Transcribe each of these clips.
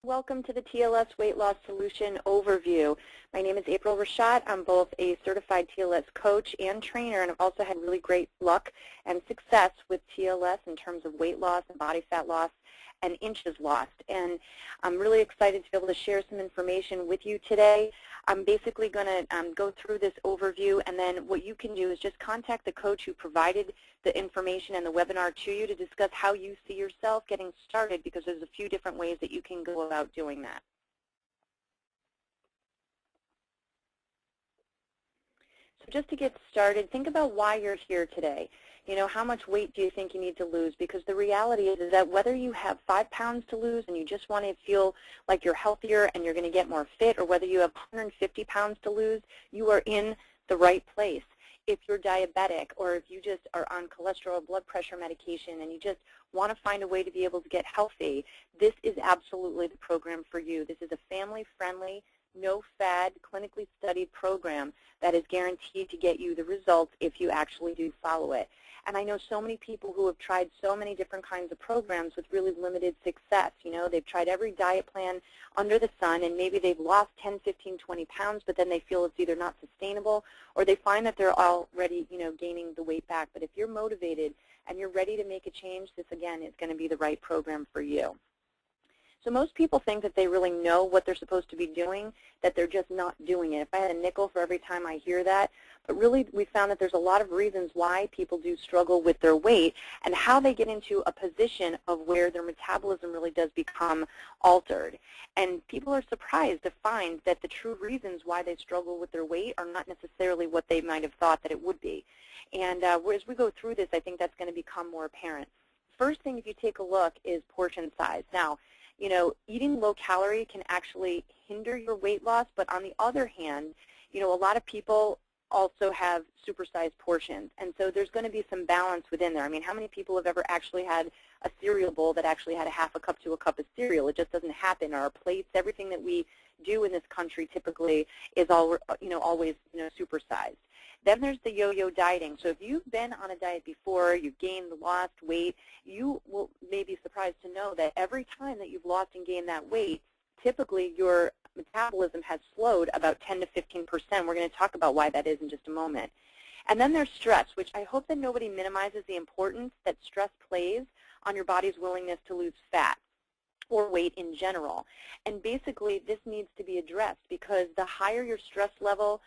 Welcome to the TLS Weight Loss Solution Overview. My name is April Rashad. I'm both a certified TLS coach and trainer, and I've also had really great luck and success with TLS in terms of weight loss and body fat loss and inches lost. And I'm really excited to be able to share some information with you today. I'm basically going to go through this overview, and then what you can do is just contact the coach who provided the information and the webinar to you to discuss how you see yourself getting started, because there's a few different ways that you can go about doing that. So just to get started, think about why you're here today. You know, how much weight do you think you need to lose? Because the reality is that whether you have 5 pounds to lose and you just want to feel like you're healthier and you're going to get more fit, or whether you have 150 pounds to lose, you are in the right place. If you're diabetic, or if you just are on cholesterol or blood pressure medication and you just want to find a way to be able to get healthy, this is absolutely the program for you. This is a family-friendly, no-fad, clinically studied program that is guaranteed to get you the results if you actually do follow it. And I know so many people who have tried so many different kinds of programs with really limited success. You know, they've tried every diet plan under the sun, and maybe they've lost 10, 15, 20 pounds, but then they feel it's either not sustainable, or they find that they're already, you know, gaining the weight back. But if you're motivated and you're ready to make a change, this, again, is going to be the right program for you. So most people think that they really know what they're supposed to be doing, that they're just not doing it. If I had a nickel for every time I hear that, but really we found that there's a lot of reasons why people do struggle with their weight and how they get into a position of where their metabolism really does become altered. And people are surprised to find that the true reasons why they struggle with their weight are not necessarily what they might have thought that it would be. And as we go through this, I think that's going to become more apparent. First thing, if you take a look, is portion size. Now, you know, eating low calorie can actually hinder your weight loss, but on the other hand, you know, a lot of people also have supersized portions, and so there's going to be some balance within there. I mean, how many people have ever actually had a cereal bowl that actually had a half a cup to a cup of cereal? It just doesn't happen. Our plates, everything that we do in this country typically is all, you know, always, you know, supersized. Then there's the yo-yo dieting. So if you've been on a diet before, you've gained, lost weight, you will may be surprised to know that every time that you've lost and gained that weight, typically your metabolism has slowed about 10 to 15%. We're going to talk about why that is in just a moment. And then there's stress, which I hope that nobody minimizes the importance that stress plays on your body's willingness to lose fat or weight in general. And basically, this needs to be addressed, because the higher your stress level,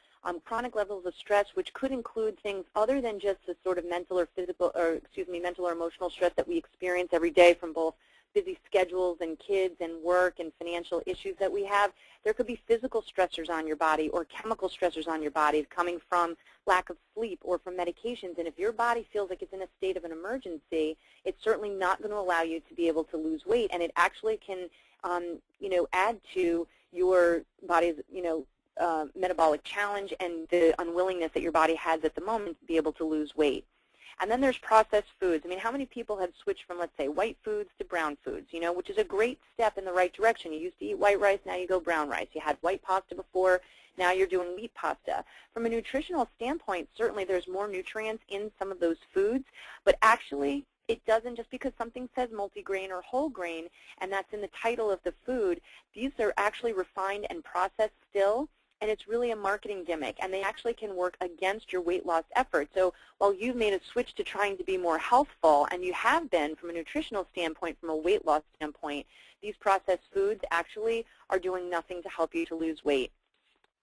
chronic levels of stress, which could include things other than just the sort of mental or physical, or excuse me, mental or emotional stress that we experience every day from both busy schedules and kids and work and financial issues that we have. There could be physical stressors on your body or chemical stressors on your body coming from lack of sleep or from medications. And if your body feels like it's in a state of an emergency, it's certainly not going to allow you to be able to lose weight, and it actually can, you know, add to your body's, you know, metabolic challenge and the unwillingness that your body has at the moment to be able to lose weight. And then there's processed foods. I mean, how many people have switched from, let's say, white foods to brown foods, you know, which is a great step in the right direction. You used to eat white rice, now you go brown rice. You had white pasta before, now you're doing wheat pasta. From a nutritional standpoint, certainly there's more nutrients in some of those foods, but actually it doesn't, just because something says multigrain or whole grain, and that's in the title of the food, these are actually refined and processed still. And it's really a marketing gimmick, and they actually can work against your weight loss effort. So while you've made a switch to trying to be more healthful, and you have been from a nutritional standpoint, from a weight loss standpoint, these processed foods actually are doing nothing to help you to lose weight.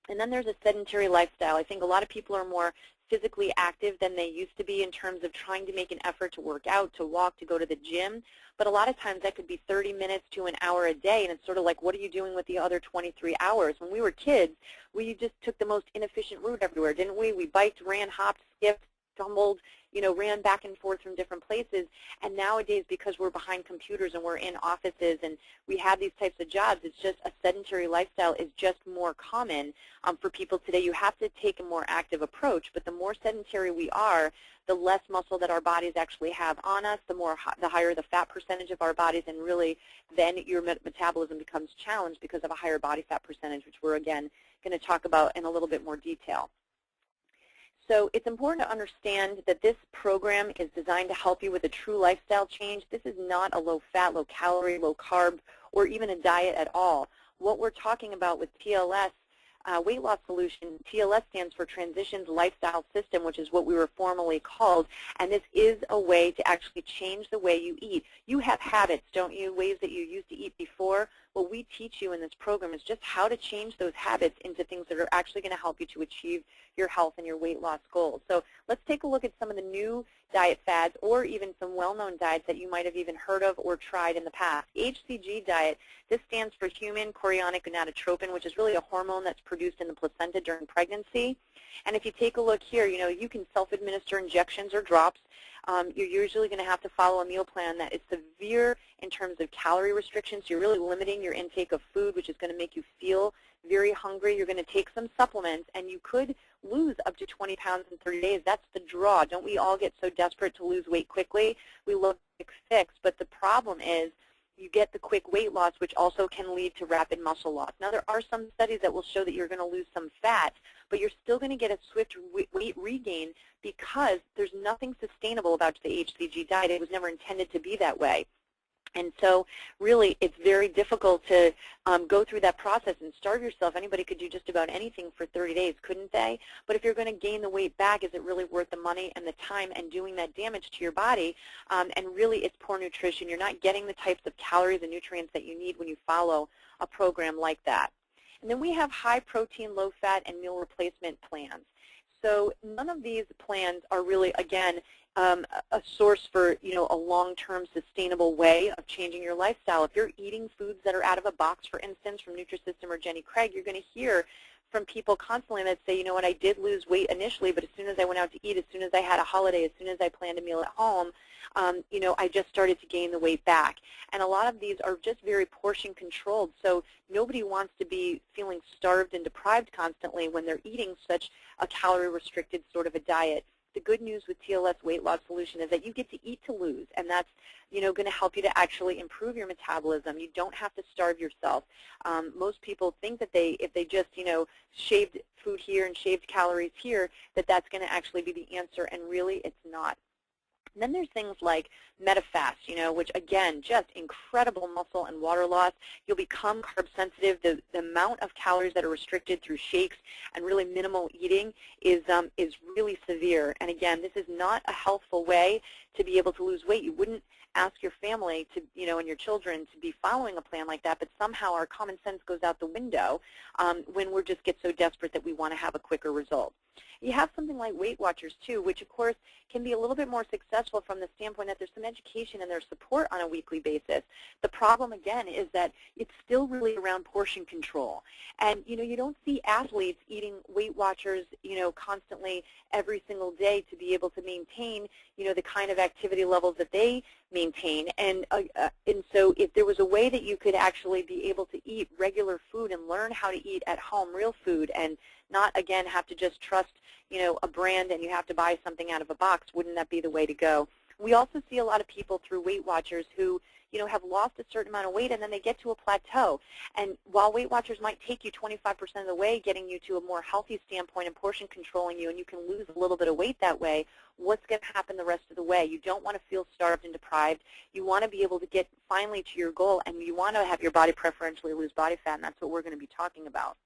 And then there's a sedentary lifestyle. I think a lot of people are more physically active than they used to be in terms of trying to make an effort to work out, to walk, to go to the gym. But a lot of times that could be 30 minutes to an hour a day, and it's sort of like, what are you doing with the other 23 hours? When we were kids, we just took the most inefficient route everywhere, didn't we? We biked, ran, hopped, skipped, stumbled, you know, ran back and forth from different places. And nowadays, because we're behind computers and we're in offices and we have these types of jobs, it's just a sedentary lifestyle is just more common for people today. You have to take a more active approach, but the more sedentary we are, the less muscle that our bodies actually have on us, the higher the fat percentage of our bodies, and really then your metabolism becomes challenged because of a higher body fat percentage, which we're, again, going to talk about in a little bit more detail. So it's important to understand that this program is designed to help you with a true lifestyle change. This is not a low-fat, low-calorie, low-carb, or even a diet at all. What we're talking about with TLS weight loss solution, TLS stands for Transitions Lifestyle System, which is what we were formerly called, and this is a way to actually change the way you eat. You have habits, don't you, ways that you used to eat before? What we teach you in this program is just how to change those habits into things that are actually going to help you to achieve your health and your weight loss goals. So let's take a look at some of the new diet fads or even some well-known diets that you might have even heard of or tried in the past. HCG diet, this stands for human chorionic gonadotropin, which is really a hormone that's produced in the placenta during pregnancy. And if you take a look here, you can self-administer injections or drops. You're usually going to have to follow a meal plan that is severe in terms of calorie restrictions. You're really limiting your intake of food, which is going to make you feel very hungry. You're going to take some supplements, and you could lose up to 20 pounds in 30 days. That's the draw. Don't we all get so desperate to lose weight quickly? We love a quick fix, but the problem is you get the quick weight loss, which also can lead to rapid muscle loss. Now, there are some studies that will show that you're going to lose some fat, but you're still going to get a swift weight regain because there's nothing sustainable about the HCG diet. It was never intended to be that way. And so really it's very difficult to go through that process and starve yourself. Anybody could do just about anything for 30 days, couldn't they? But if you're going to gain the weight back, is it really worth the money and the time and doing that damage to your body? And really it's poor nutrition. You're not getting the types of calories and nutrients that you need when you follow a program like that. And then we have high protein, low fat, and meal replacement plans. So none of these plans are really, again, a source for, a long-term sustainable way of changing your lifestyle. If you're eating foods that are out of a box, for instance, from Nutrisystem or Jenny Craig, you're going to hear from people constantly that say, I did lose weight initially, but as soon as I went out to eat, as soon as I had a holiday, as soon as I planned a meal at home, I just started to gain the weight back. And a lot of these are just very portion controlled, so nobody wants to be feeling starved and deprived constantly when they're eating such a calorie restricted sort of a diet. The good news with TLS Weight Loss Solution is that you get to eat to lose, and that's going to help you to actually improve your metabolism. You don't have to starve yourself. Most people think that if they just shaved food here and shaved calories here, that's going to actually be the answer, and really it's not. And then there's things like MetaFast, which again, just incredible muscle and water loss. You'll become carb sensitive. The amount of calories that are restricted through shakes and really minimal eating is really severe. And again, this is not a healthful way to be able to lose weight. You wouldn't ask your family to, and your children to be following a plan like that, but somehow our common sense goes out the window when we just get so desperate that we want to have a quicker result. You have something like Weight Watchers, too, which, of course, can be a little bit more successful from the standpoint that there's some education and there's support on a weekly basis. The problem, again, is that it's still really around portion control. And, you don't see athletes eating Weight Watchers, constantly every single day to be able to maintain, the kind of activity levels that they maintain. And so if there was a way that you could actually be able to eat regular food and learn how to eat at home real food and not, again, have to just trust, a brand and you have to buy something out of a box, wouldn't that be the way to go? We also see a lot of people through Weight Watchers who, have lost a certain amount of weight and then they get to a plateau. And while Weight Watchers might take you 25% of the way, getting you to a more healthy standpoint and portion controlling you, and you can lose a little bit of weight that way, what's going to happen the rest of the way? You don't want to feel starved and deprived. You want to be able to get finally to your goal, and you want to have your body preferentially lose body fat, and that's what we're going to be talking about.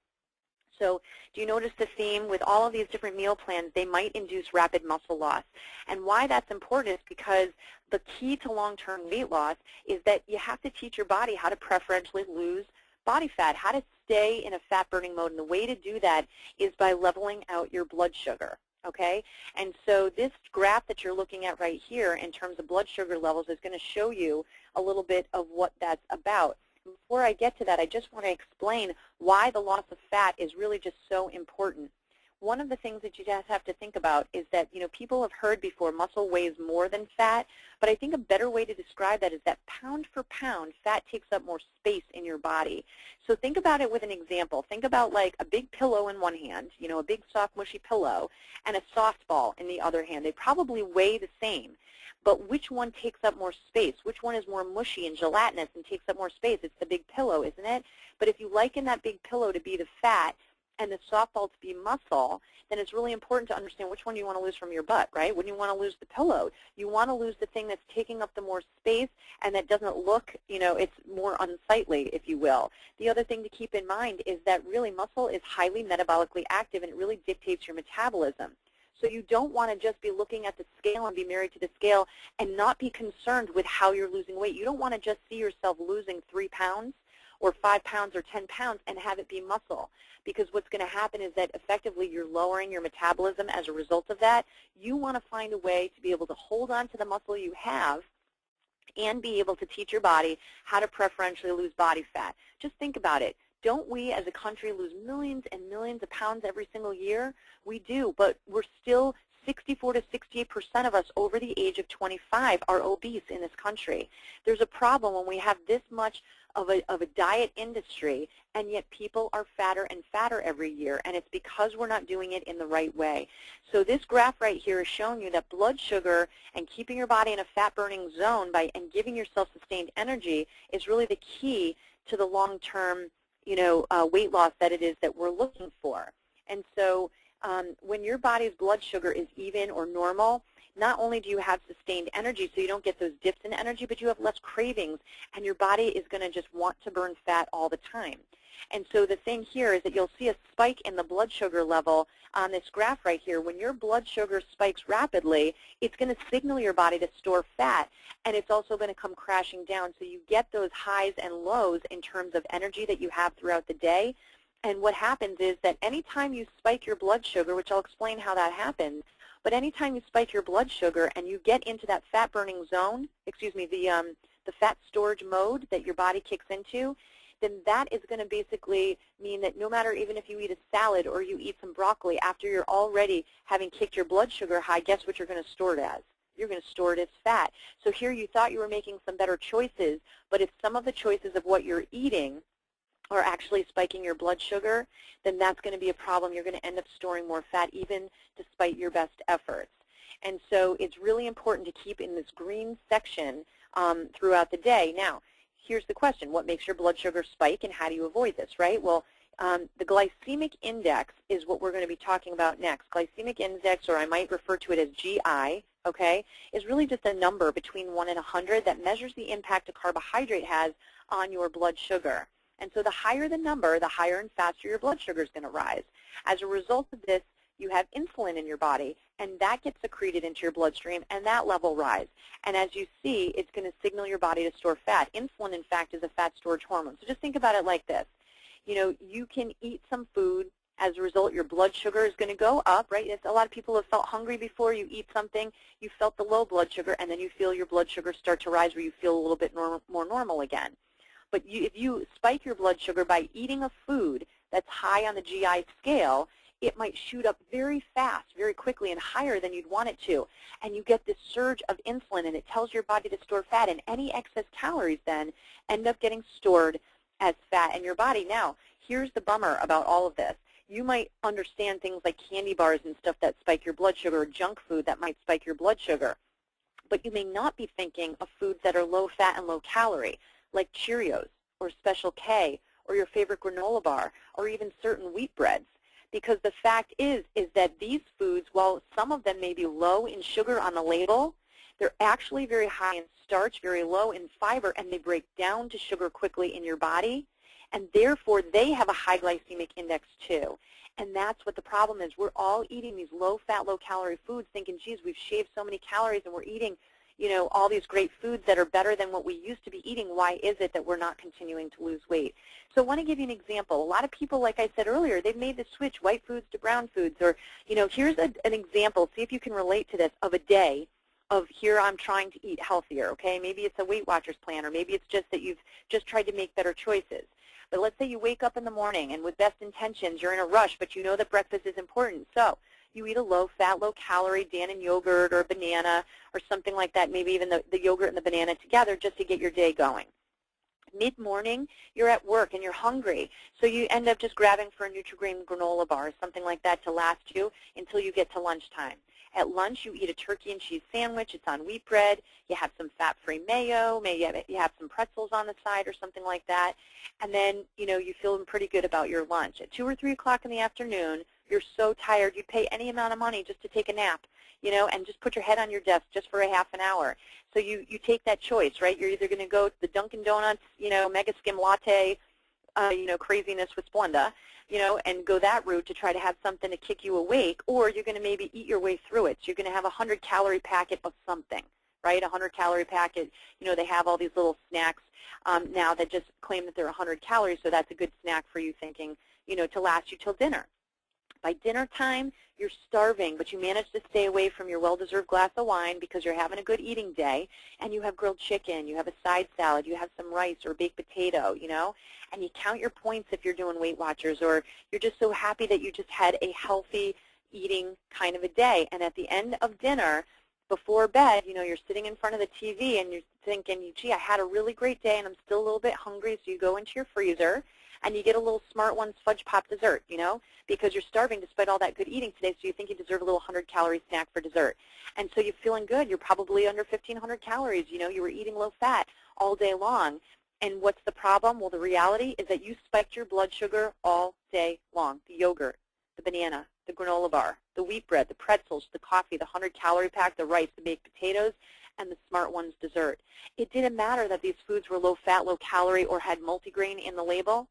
So do you notice the theme with all of these different meal plans? They might induce rapid muscle loss. And why that's important is because the key to long-term weight loss is that you have to teach your body how to preferentially lose body fat, how to stay in a fat-burning mode. And the way to do that is by leveling out your blood sugar. Okay, and so this graph that you're looking at right here in terms of blood sugar levels is going to show you a little bit of what that's about. Before I get to that, I just want to explain why the loss of fat is really just so important. One of the things that you just have to think about is that, people have heard before muscle weighs more than fat, but I think a better way to describe that is that pound for pound, fat takes up more space in your body. So think about it with an example. Think about like a big pillow in one hand, a big soft mushy pillow, and a softball in the other hand. They probably weigh the same. But which one takes up more space? Which one is more mushy and gelatinous and takes up more space? It's the big pillow, isn't it? But if you liken that big pillow to be the fat, and the softball to be muscle, then it's really important to understand which one you want to lose from your butt, right? Wouldn't you want to lose the pillow? You want to lose the thing that's taking up the more space and that doesn't look, it's more unsightly, if you will. The other thing to keep in mind is that really muscle is highly metabolically active, and it really dictates your metabolism. So you don't want to just be looking at the scale and be married to the scale and not be concerned with how you're losing weight. You don't want to just see yourself losing 3 pounds or 5 pounds or 10 pounds and have it be muscle, because what's going to happen is that effectively you're lowering your metabolism as a result of that. You want to find a way to be able to hold on to the muscle you have and be able to teach your body how to preferentially lose body fat. Just think about it. Don't we as a country lose millions and millions of pounds every single year? We do, but we're still 64 to 68% of us over the age of 25 are obese in this country. There's a problem when we have this much of a diet industry, and yet people are fatter and fatter every year, and it's because we're not doing it in the right way. So this graph right here is showing you that blood sugar and keeping your body in a fat-burning zone and giving yourself sustained energy is really the key to the long-term weight loss that it is that we're looking for. And so when your body's blood sugar is even or normal, not only do you have sustained energy, so you don't get those dips in energy, but you have less cravings, and your body is going to just want to burn fat all the time. And so the thing here is that you'll see a spike in the blood sugar level on this graph right here. When your blood sugar spikes rapidly, it's going to signal your body to store fat, and it's also going to come crashing down. So you get those highs and lows in terms of energy that you have throughout the day. And what happens is that anytime you spike your blood sugar, which I'll explain how that happens, but anytime you spike your blood sugar and you get into that fat-burning zone, the fat storage mode that your body kicks into, then that is going to basically mean that no matter even if you eat a salad or you eat some broccoli, after you're already having kicked your blood sugar high, guess what you're going to store it as? You're going to store it as fat. So here you thought you were making some better choices, but if some of the choices of what you're eating are actually spiking your blood sugar, then that's going to be a problem. You're going to end up storing more fat even despite your best efforts. And so it's really important to keep in this green section throughout the day. Now, here's the question. What makes your blood sugar spike, and how do you avoid this, right? Well, the glycemic index is what we're going to be talking about next. Glycemic index, or I might refer to it as GI, okay, is really just a number between 1 and 100 that measures the impact a carbohydrate has on your blood sugar. And so the higher the number, the higher and faster your blood sugar is going to rise. As a result of this, you have insulin in your body, and that gets secreted into your bloodstream, and that level rise. And as you see, it's going to signal your body to store fat. Insulin, in fact, is a fat storage hormone. So just think about it like this. You can eat some food. As a result, your blood sugar is going to go up, right? A lot of people have felt hungry before you eat something. You felt the low blood sugar, and then you feel your blood sugar start to rise where you feel a little bit more normal again. But if you spike your blood sugar by eating a food that's high on the GI scale, it might shoot up very fast, very quickly, and higher than you'd want it to. And you get this surge of insulin, and it tells your body to store fat, and any excess calories then end up getting stored as fat in your body. Now, here's the bummer about all of this. You might understand things like candy bars and stuff that spike your blood sugar, or junk food that might spike your blood sugar. But you may not be thinking of foods that are low fat and low calorie, like Cheerios or Special K or your favorite granola bar or even certain wheat breads. Because the fact is that these foods, while some of them may be low in sugar on the label, they're actually very high in starch, very low in fiber, and they break down to sugar quickly in your body, and therefore they have a high glycemic index too. And that's what the problem is. We're all eating these low-fat, low-calorie foods thinking, geez, we've shaved so many calories and we're eating all these great foods that are better than what we used to be eating. Why is it that we're not continuing to lose weight? So I want to give you an example. A lot of people, like I said earlier, they've made the switch, white foods to brown foods. Or, here's an example. See if you can relate to this, of a day of here I'm trying to eat healthier, okay? Maybe it's a Weight Watchers plan, or maybe it's just that you've just tried to make better choices. But let's say you wake up in the morning, and with best intentions, you're in a rush, but you know that breakfast is important. So you eat a low-fat, low-calorie Dannon yogurt or a banana or something like that, maybe even the yogurt and the banana together just to get your day going. Mid-morning, you're at work and you're hungry, so you end up just grabbing for a Nutri-Grain granola bar or something like that to last you until you get to lunchtime. At lunch, you eat a turkey and cheese sandwich. It's on wheat bread. You have some fat-free mayo. Maybe you have some pretzels on the side or something like that. And then, you feel pretty good about your lunch. At 2 or 3 o'clock in the afternoon, you're so tired, you'd pay any amount of money just to take a nap, and just put your head on your desk just for a half an hour. So you take that choice, right? You're either going to go to the Dunkin' Donuts, Mega Skim Latte, craziness with Splenda, and go that route to try to have something to kick you awake, or you're going to maybe eat your way through it. So you're going to have a 100-calorie packet of something, right? A 100-calorie packet, they have all these little snacks now that just claim that they're 100 calories, so that's a good snack for you thinking, to last you till dinner. By dinner time, you're starving, but you manage to stay away from your well-deserved glass of wine because you're having a good eating day, and you have grilled chicken, you have a side salad, you have some rice or baked potato, and you count your points if you're doing Weight Watchers, or you're just so happy that you just had a healthy eating kind of a day. And at the end of dinner, before bed, you're sitting in front of the TV and you're thinking, gee, I had a really great day and I'm still a little bit hungry, so you go into your freezer and you get a little Smart Ones fudge pop dessert, because you're starving despite all that good eating today, so you think you deserve a little 100-calorie snack for dessert. And so you're feeling good. You're probably under 1,500 calories. You were eating low fat all day long. And what's the problem? Well, the reality is that you spiked your blood sugar all day long. The yogurt, the banana, the granola bar, the wheat bread, the pretzels, the coffee, the 100-calorie pack, the rice, the baked potatoes, and the Smart Ones dessert. It didn't matter that these foods were low fat, low calorie, or had multigrain in the label.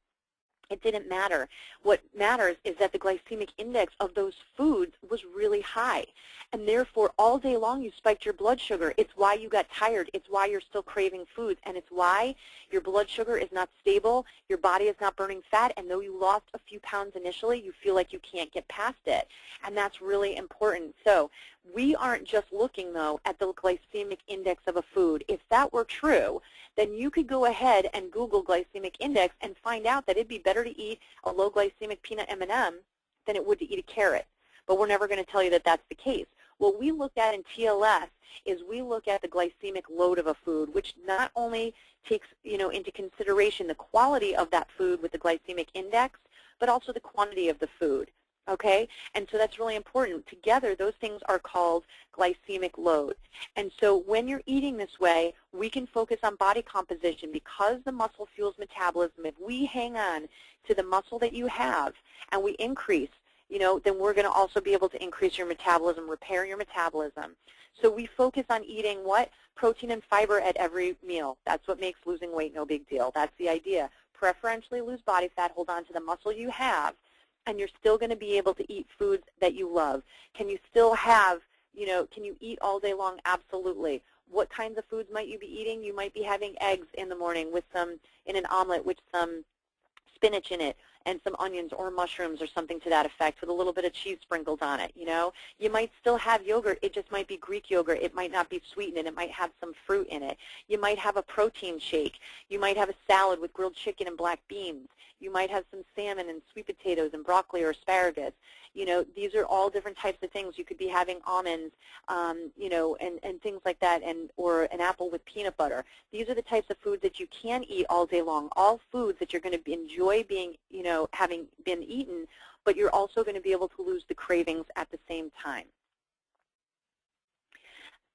It didn't matter. What matters is that the glycemic index of those foods was really high. And therefore, all day long, you spiked your blood sugar. It's why you got tired. It's why you're still craving foods. And it's why your blood sugar is not stable, your body is not burning fat, and though you lost a few pounds initially, you feel like you can't get past it. And that's really important. So we aren't just looking, though, at the glycemic index of a food. If that were true, then you could go ahead and Google glycemic index and find out that it'd be better to eat a low glycemic peanut M&M than it would to eat a carrot. But we're never going to tell you that that's the case. What we look at in TLS is we look at the glycemic load of a food, which not only takes into consideration the quality of that food with the glycemic index, but also the quantity of the food. Okay? And so that's really important. Together, those things are called glycemic load. And so when you're eating this way, we can focus on body composition because the muscle fuels metabolism. If we hang on to the muscle that you have and we increase, then we're going to also be able to increase your metabolism, repair your metabolism. So we focus on eating what? Protein and fiber at every meal. That's what makes losing weight no big deal. That's the idea. Preferentially lose body fat, hold on to the muscle you have, and you're still going to be able to eat foods that you love. Can you still have, can you eat all day long? Absolutely. What kinds of foods might you be eating? You might be having eggs in the morning with in an omelet with some spinach in it and some onions or mushrooms or something to that effect with a little bit of cheese sprinkled on it, You might still have yogurt. It just might be Greek yogurt. It might not be sweetened. It might have some fruit in it. You might have a protein shake. You might have a salad with grilled chicken and black beans. You might have some salmon and sweet potatoes and broccoli or asparagus. These are all different types of things. You could be having almonds, and things like that, or an apple with peanut butter. These are the types of foods that you can eat all day long, all foods that you're going to enjoy being, having been eaten, but you're also going to be able to lose the cravings at the same time.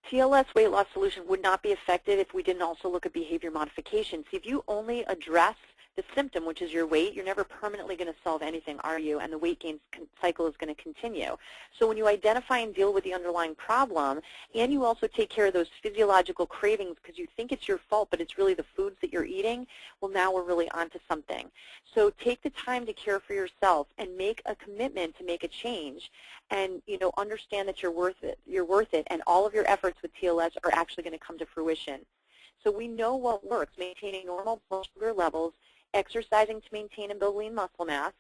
TLS weight loss solution would not be effective if we didn't also look at behavior modification. See, if you only address the symptom, which is your weight, you're never permanently going to solve anything, are you? And the weight gain cycle is going to continue. So when you identify and deal with the underlying problem, and you also take care of those physiological cravings because you think it's your fault, but it's really the foods that you're eating, well, now we're really onto something. So take the time to care for yourself and make a commitment to make a change, and understand that you're worth it. You're worth it, and all of your efforts with TLS are actually going to come to fruition. So we know what works: maintaining normal blood sugar levels, exercising to maintain and build lean muscle mass,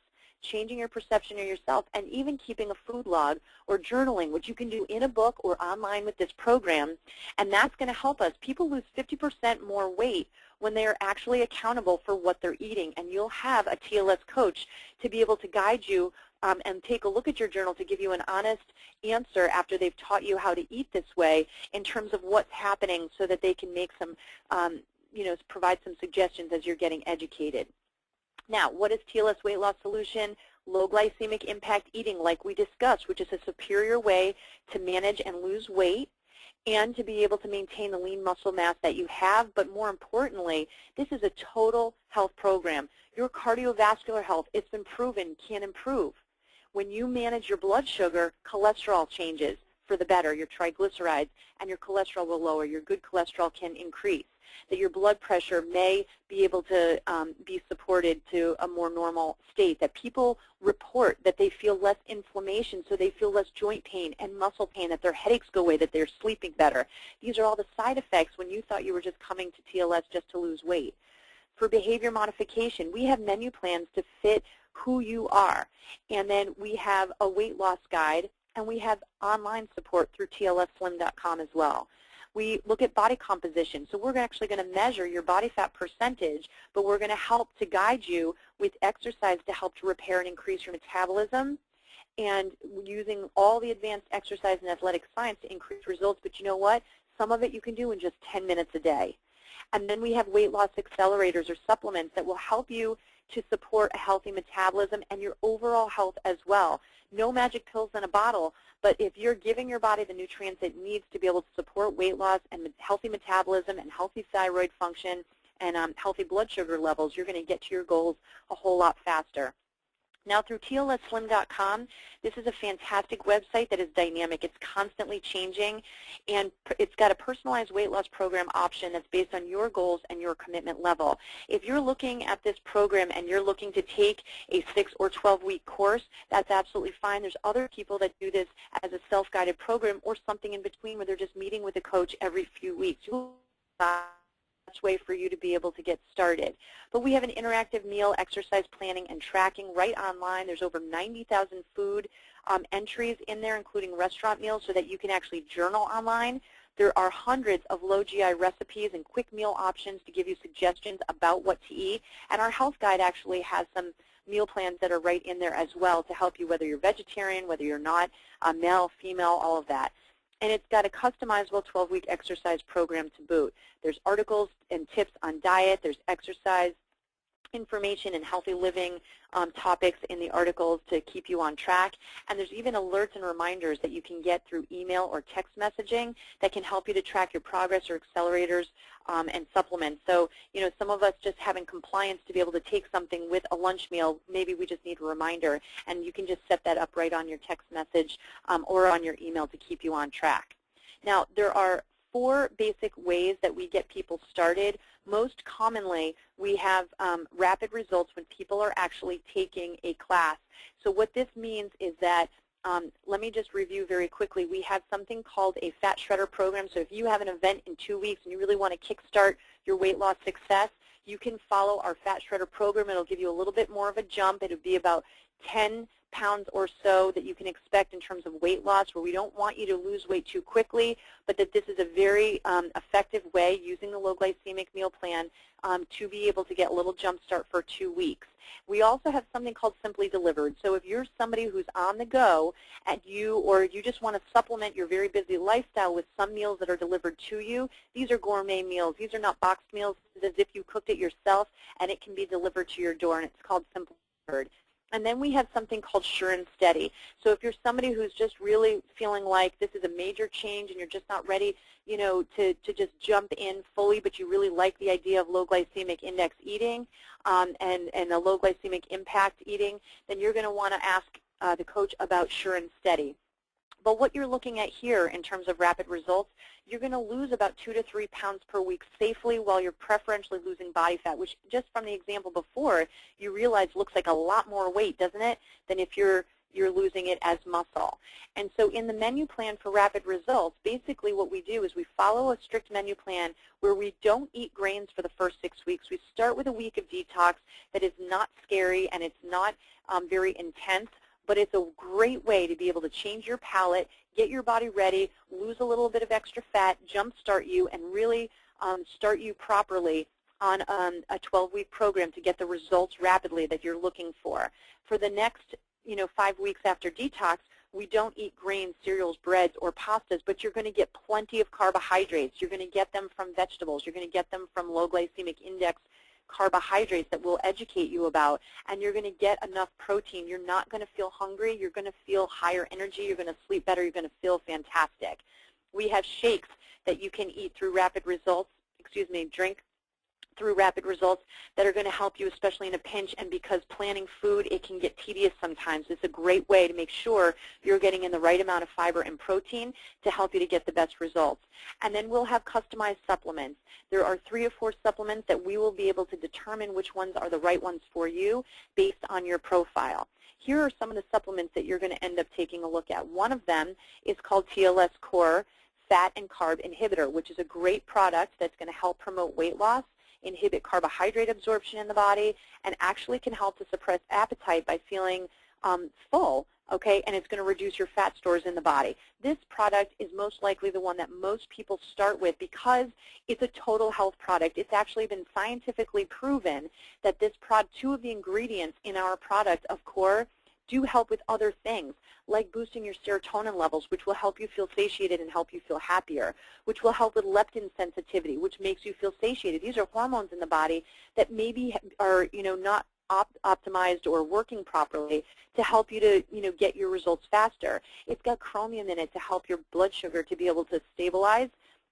changing your perception of yourself, and even keeping a food log or journaling, which you can do in a book or online with this program, and that's going to help us. People lose 50% more weight when they are actually accountable for what they're eating, and you'll have a TLS coach to be able to guide you and take a look at your journal to give you an honest answer after they've taught you how to eat this way in terms of what's happening, so that they can make some provide some suggestions as you're getting educated. Now, what is TLS weight loss solution? Low glycemic impact eating, like we discussed, which is a superior way to manage and lose weight and to be able to maintain the lean muscle mass that you have. But more importantly, this is a total health program. Your cardiovascular health, it's been proven, can improve. When you manage your blood sugar, cholesterol changes for the better, your triglycerides, and your cholesterol will lower. Your good cholesterol can increase. That your blood pressure may be able to be supported to a more normal state, that people report that they feel less inflammation, so they feel less joint pain and muscle pain, that their headaches go away, that they're sleeping better. These are all the side effects when you thought you were just coming to TLS just to lose weight. For behavior modification, we have menu plans to fit who you are, and then we have a weight loss guide, and we have online support through TLSslim.com as well. We look at body composition. So we're actually going to measure your body fat percentage, but we're going to help to guide you with exercise to help to repair and increase your metabolism, and using all the advanced exercise and athletic science to increase results. But you know what? Some of it you can do in just 10 minutes a day. And then we have weight loss accelerators or supplements that will help you to support a healthy metabolism and your overall health as well. No magic pills in a bottle, but if you're giving your body the nutrients it needs to be able to support weight loss and healthy metabolism and healthy thyroid function and healthy blood sugar levels, you're going to get to your goals a whole lot faster. Now, through TLSslim.com, this is a fantastic website that is dynamic. It's constantly changing, and it's got a personalized weight loss program option that's based on your goals and your commitment level. If you're looking at this program and you're looking to take a 6 or 12-week course, that's absolutely fine. There's other people that do this as a self-guided program or something in between where they're just meeting with a coach every few weeks. Way for you to be able to get started. But we have an interactive meal, exercise planning, and tracking right online. There's over 90,000 food entries in there, including restaurant meals, so that you can actually journal online. There are hundreds of low GI recipes and quick meal options to give you suggestions about what to eat. And our health guide actually has some meal plans that are right in there as well to help you, whether you're vegetarian, whether you're not, male, female, all of that. And it's got a customizable 12-week exercise program to boot. There's articles and tips on diet. There's exercise information and healthy living topics in the articles to keep you on track. And there's even alerts and reminders that you can get through email or text messaging that can help you to track your progress or accelerators and supplements. So, you know, some of us just having compliance to be able to take something with a lunch meal, maybe we just need a reminder, and you can just set that up right on your text message or on your email to keep you on track. Now, there are 4 basic ways that we get people started. Most commonly, we have rapid results when people are actually taking a class. So what this means is that, let me just review very quickly. We have something called a fat shredder program. So if you have an event in 2 weeks and you really want to kickstart your weight loss success, you can follow our fat shredder program. It'll give you a little bit more of a jump. It'll be about 10 pounds or so that you can expect in terms of weight loss, where we don't want you to lose weight too quickly, but that this is a very effective way using the low glycemic meal plan to be able to get a little jump start for 2 weeks. We also have something called Simply Delivered. So if you're somebody who's on the go or you just want to supplement your very busy lifestyle with some meals that are delivered to you, these are gourmet meals. These are not boxed meals. It's as if you cooked it yourself, and it can be delivered to your door, and it's called Simply Delivered. And then we have something called Sure and Steady. So if you're somebody who's just really feeling like this is a major change and you're just not ready, you know, to just jump in fully, but you really like the idea of low glycemic index eating and a low glycemic impact eating, then you're going to want to ask the coach about Sure and Steady. But what you're looking at here in terms of rapid results, you're going to lose about 2 to 3 pounds per week safely while you're preferentially losing body fat, which just from the example before, you realize looks like a lot more weight, doesn't it, than if you're losing it as muscle. And so in the menu plan for rapid results, basically what we do is we follow a strict menu plan where we don't eat grains for the first 6 weeks. We start with a week of detox that is not scary and it's not very intense, but it's a great way to be able to change your palate, get your body ready, lose a little bit of extra fat, jumpstart you, and really start you properly on a 12-week program to get the results rapidly that you're looking for. For the next 5 weeks after detox, we don't eat grains, cereals, breads, or pastas, but you're going to get plenty of carbohydrates. You're going to get them from vegetables. You're going to get them from low glycemic index carbohydrates that we'll educate you about, and you're going to get enough protein. You're not going to feel hungry. You're going to feel higher energy. You're going to sleep better. You're going to feel fantastic. We have shakes that you can eat through rapid results, drink through rapid results that are going to help you, especially in a pinch. And because planning food, it can get tedious sometimes. It's a great way to make sure you're getting in the right amount of fiber and protein to help you to get the best results. And then we'll have customized supplements. There are 3 or 4 supplements that we will be able to determine which ones are the right ones for you based on your profile. Here are some of the supplements that you're going to end up taking a look at. One of them is called TLS Core Fat and Carb Inhibitor, which is a great product that's going to help promote weight loss, inhibit carbohydrate absorption in the body, and actually can help to suppress appetite by feeling full, okay, and it's going to reduce your fat stores in the body. This product is most likely the one that most people start with because it's a total health product. It's actually been scientifically proven that this product, 2 of the ingredients in our product of Core do help with other things, like boosting your serotonin levels, which will help you feel satiated and help you feel happier, which will help with leptin sensitivity, which makes you feel satiated. These are hormones in the body that maybe are, not optimized or working properly to help you to, get your results faster. It's got chromium in it to help your blood sugar to be able to stabilize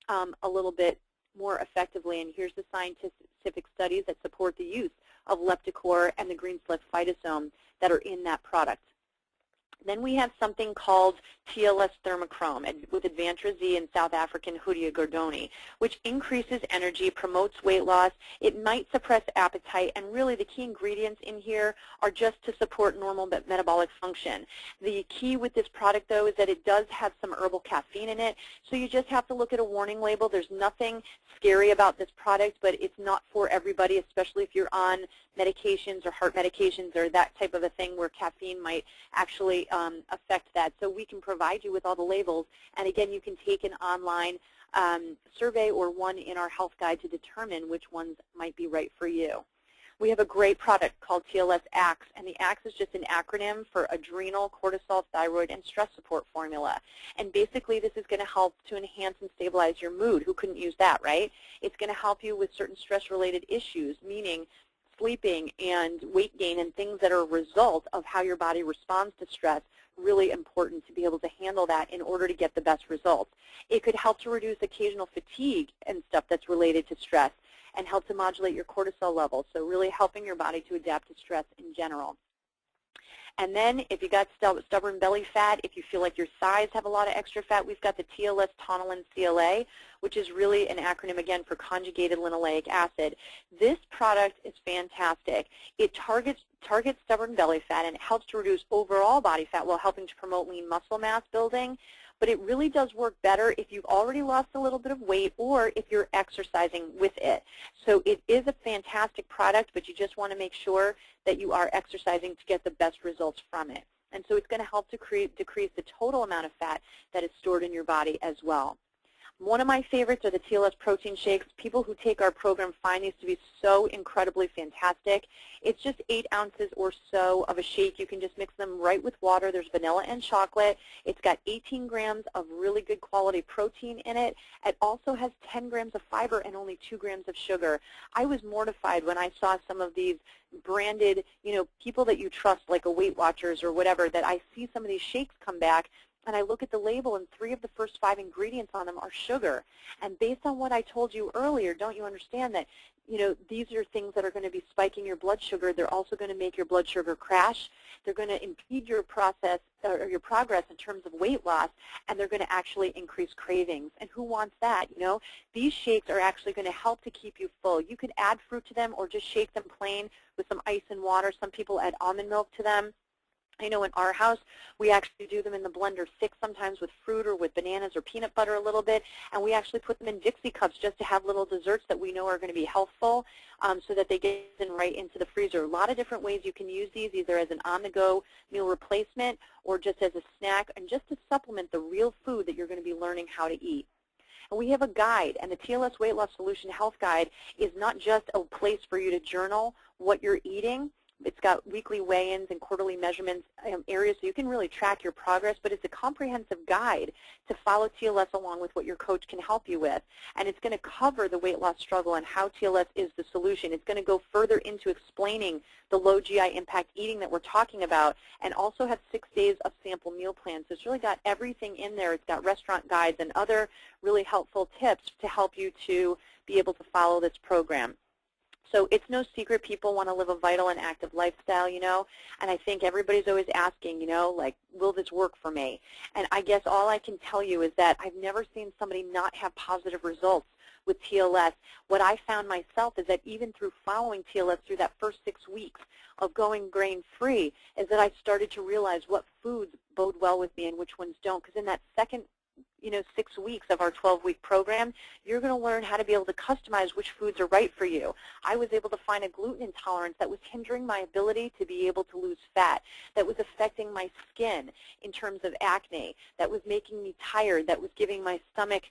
a little bit more effectively. And here's the scientific studies that support the use of Lepticor and the green select phytosome that are in that product. Then we have something called TLS Thermochrome with Advantrazine and South African Hoodia Gordoni, which increases energy, promotes weight loss. It might suppress appetite, and really the key ingredients in here are just to support normal metabolic function. The key with this product, though, is that it does have some herbal caffeine in it, so you just have to look at a warning label. There's nothing scary about this product, but it's not for everybody, especially if you're on medications or heart medications or that type of a thing where caffeine might actually affect that. So we can provide you with all the labels, and again, you can take an online survey or one in our health guide to determine which ones might be right for you. We have a great product called TLS ACTS, and the ACTS is just an acronym for Adrenal, Cortisol, Thyroid, and Stress Support Formula. And basically, this is going to help to enhance and stabilize your mood. Who couldn't use that, right? It's going to help you with certain stress-related issues, meaning sleeping and weight gain and things that are a result of how your body responds to stress. Really important to be able to handle that in order to get the best results. It could help to reduce occasional fatigue and stuff that's related to stress and help to modulate your cortisol levels, so really helping your body to adapt to stress in general. And then if you got stubborn belly fat, if you feel like your thighs have a lot of extra fat, we've got the TLS Tonillin CLA, which is really an acronym, again, for conjugated linoleic acid. This product is fantastic. It targets stubborn belly fat, and it helps to reduce overall body fat while helping to promote lean muscle mass building. But it really does work better if you've already lost a little bit of weight or if you're exercising with it. So it is a fantastic product, but you just want to make sure that you are exercising to get the best results from it. And so it's going to help to decrease the total amount of fat that is stored in your body as well. One of my favorites are the TLS protein shakes. People who take our program find these to be so incredibly fantastic. It's just 8 ounces or so of a shake. You can just mix them right with water. There's vanilla and chocolate. It's got 18 grams of really good quality protein in it. It also has 10 grams of fiber and only 2 grams of sugar. I was mortified when I saw some of these branded, people that you trust, like a Weight Watchers or whatever, that I see some of these shakes come back, and I look at the label, and 3 of the first 5 ingredients on them are sugar. And based on what I told you earlier, don't you understand that, these are things that are going to be spiking your blood sugar. They're also going to make your blood sugar crash. They're going to impede your process or your progress in terms of weight loss, and they're going to actually increase cravings. And who wants that? These shakes are actually going to help to keep you full. You could add fruit to them or just shake them plain with some ice and water. Some people add almond milk to them. I know in our house, we actually do them in the blender thick, sometimes with fruit or with bananas or peanut butter a little bit, and we actually put them in Dixie cups just to have little desserts that we know are going to be healthful, so that they get in right into the freezer. A lot of different ways you can use these, either as an on-the-go meal replacement or just as a snack, and just to supplement the real food that you're going to be learning how to eat. And we have a guide, and the TLS Weight Loss Solution Health Guide is not just a place for you to journal what you're eating, It's got weekly weigh-ins and quarterly measurements areas so you can really track your progress, but it's a comprehensive guide to follow TLS along with what your coach can help you with. And it's going to cover the weight loss struggle and how TLS is the solution. It's going to go further into explaining the low GI impact eating that we're talking about, and also have 6 days of sample meal plans. So it's really got everything in there. It's got restaurant guides and other really helpful tips to help you to be able to follow this program. So it's no secret people want to live a vital and active lifestyle, you know, and I think everybody's always asking, you know, like, will this work for me? And I guess all I can tell you is that I've never seen somebody not have positive results with TLS. What I found myself is that even through following TLS through that first 6 weeks of going grain-free is that I started to realize what foods bode well with me and which ones don't, because in that second 6 weeks of our 12-week program, you're going to learn how to be able to customize which foods are right for you. I was able to find a gluten intolerance that was hindering my ability to be able to lose fat, that was affecting my skin in terms of acne, that was making me tired, that was giving my stomach,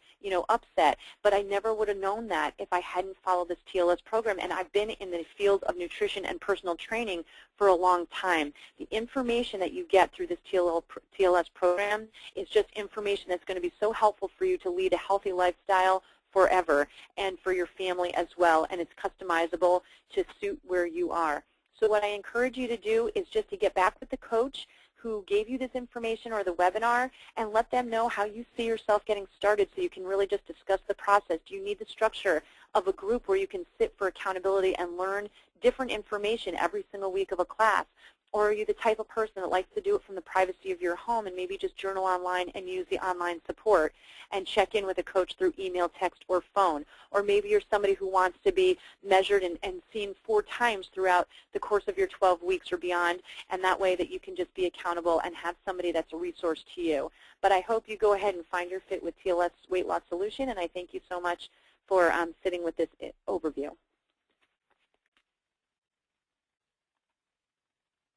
upset. But I never would have known that if I hadn't followed this TLS program. And I've been in the field of nutrition and personal training for a long time. The information that you get through this TLS program is just information that's going to be so helpful for you to lead a healthy lifestyle forever and for your family as well, and it's customizable to suit where you are. So what I encourage you to do is just to get back with the coach who gave you this information or the webinar and let them know how you see yourself getting started so you can really just discuss the process. Do you need the structure of a group where you can sit for accountability and learn different information every single week of a class? Or are you the type of person that likes to do it from the privacy of your home and maybe just journal online and use the online support and check in with a coach through email, text, or phone? Or maybe you're somebody who wants to be measured and seen 4 times throughout the course of your 12 weeks or beyond, and that way that you can just be accountable and have somebody that's a resource to you. But I hope you go ahead and find your fit with TLS Weight Loss Solution, and I thank you so much for sitting with this overview.